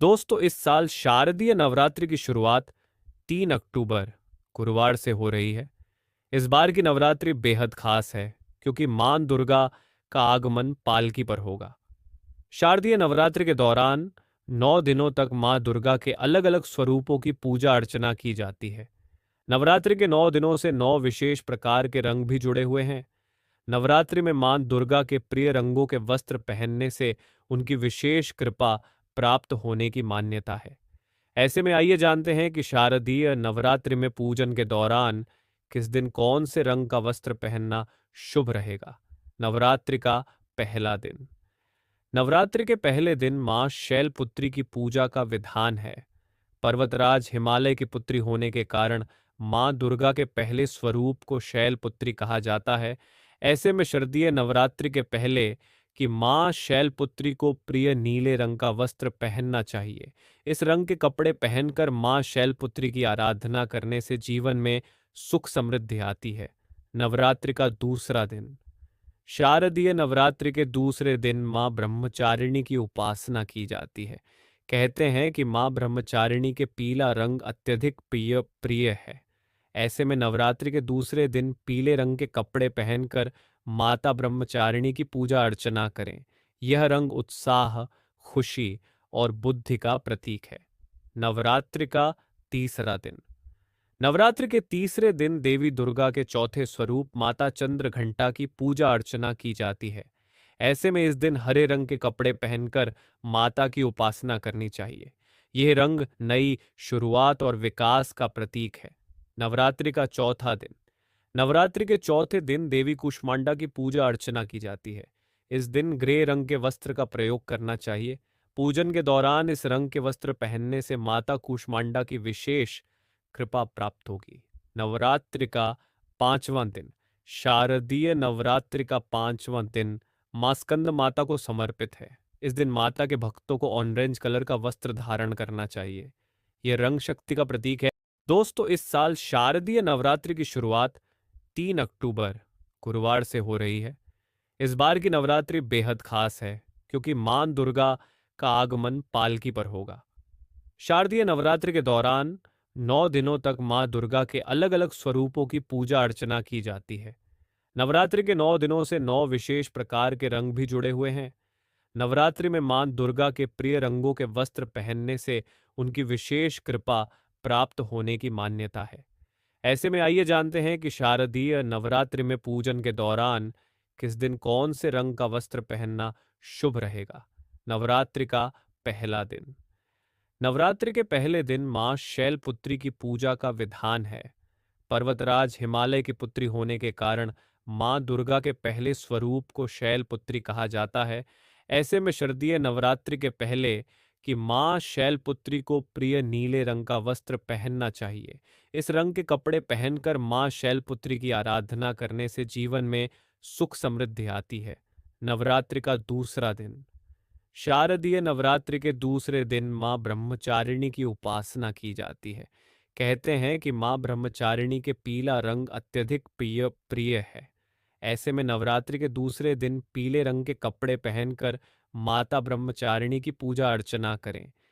दोस्तों, इस साल शारदीय नवरात्रि की शुरुआत 3 अक्टूबर गुरुवार से हो रही है। इस बार की नवरात्रि बेहद खास है क्योंकि मां दुर्गा का आगमन पालकी पर होगा। शारदीय नवरात्रि के दौरान 9 दिनों तक मां दुर्गा के अलग अलग स्वरूपों की पूजा अर्चना की जाती है। नवरात्रि के 9 दिनों से 9 विशेष प्रकार के रंग भी जुड़े हुए हैं। नवरात्रि में मां दुर्गा के प्रिय रंगों के वस्त्र पहनने से उनकी विशेष कृपा प्राप्त होने की मान्यता है। ऐसे में आइए जानते हैं कि शारदीय नवरात्रि में पूजन के दौरान किस दिन कौन से रंग का वस्त्र पहनना शुभ रहेगा। नवरात्रि का पहला दिन। नवरात्रि के पहले दिन मां शैलपुत्री की पूजा का विधान है। पर्वतराज हिमालय की पुत्री होने के कारण मां दुर्गा के पहले स्वरूप को शैलपुत्री कहा जाता है। ऐसे में शारदीय नवरात्रि के पहले कि मां शैलपुत्री को प्रिय नीले रंग का वस्त्र पहनना चाहिए। इस रंग के कपड़े पहनकर मां शैलपुत्री की आराधना करने से जीवन में सुख समृद्धि आती है। नवरात्रि का दूसरा दिन। शारदीय नवरात्रि के दूसरे दिन मां ब्रह्मचारिणी की उपासना की जाती है। कहते हैं कि मां ब्रह्मचारिणी के पीला रंग अत्यधिक प्रिय प्रिय है। ऐसे में नवरात्रि के दूसरे दिन पीले रंग के कपड़े पहनकर माता ब्रह्मचारिणी की पूजा अर्चना करें। यह रंग उत्साह, खुशी और बुद्धि का प्रतीक है। नवरात्रि का तीसरा दिन। नवरात्रि के तीसरे दिन देवी दुर्गा के चौथे स्वरूप माता चंद्र घंटा की पूजा अर्चना की जाती है। ऐसे में इस दिन हरे रंग के कपड़े पहनकर माता की उपासना करनी चाहिए। यह रंग नई शुरुआत और विकास का प्रतीक है। नवरात्रि का चौथा दिन। नवरात्रि के चौथे दिन देवी कुष्मांडा की पूजा अर्चना की जाती है। इस दिन ग्रे रंग के वस्त्र का प्रयोग करना चाहिए। पूजन के दौरान इस रंग के वस्त्र पहनने से माता कुष्मांडा की विशेष कृपा प्राप्त होगी। नवरात्रि का पांचवां दिन। शारदीय नवरात्रि का पांचवां दिन मां स्कंद माता को समर्पित है। इस दिन माता के भक्तों को ऑरेंज कलर का वस्त्र धारण करना चाहिए। यह रंग शक्ति का प्रतीक है। दोस्तों, इस साल शारदीय नवरात्रि की शुरुआत 3 अक्टूबर गुरुवार से हो रही है। इस बार की नवरात्रि बेहद खास है क्योंकि मां दुर्गा का आगमन पालकी पर होगा। शारदीय नवरात्रि के दौरान 9 दिनों तक मां दुर्गा के अलग अलग स्वरूपों की पूजा अर्चना की जाती है। नवरात्रि के 9 दिनों से 9 विशेष प्रकार के रंग भी जुड़े हुए हैं। नवरात्रि में मां दुर्गा के प्रिय रंगों के वस्त्र पहनने से उनकी विशेष कृपा प्राप्त होने की मान्यता है। ऐसे में आइए जानते हैं कि शारदीय नवरात्रि में पूजन के दौरान किस दिन कौन से रंग का वस्त्र पहनना शुभ रहेगा। नवरात्रि का पहला दिन। नवरात्रि के पहले दिन मां शैलपुत्री की पूजा का विधान है। पर्वतराज हिमालय की पुत्री होने के कारण मां दुर्गा के पहले स्वरूप को शैलपुत्री कहा जाता है। ऐसे में शारदीय नवरात्रि के पहले कि मां शैलपुत्री को प्रिय नीले रंग का वस्त्र पहनना चाहिए। इस रंग के कपड़े पहनकर मां शैलपुत्री की आराधना करने से जीवन में सुख समृद्धि आती है। नवरात्रि का दूसरा दिन। शारदीय नवरात्रि के दूसरे दिन मां ब्रह्मचारिणी की उपासना की जाती है। कहते हैं कि मां ब्रह्मचारिणी के पीला रंग अत्यधिक प्रिय प्रिय है। ऐसे में नवरात्रि के दूसरे दिन पीले रंग के कपड़े पहनकर माता ब्रह्मचारिणी की पूजा अर्चना करें।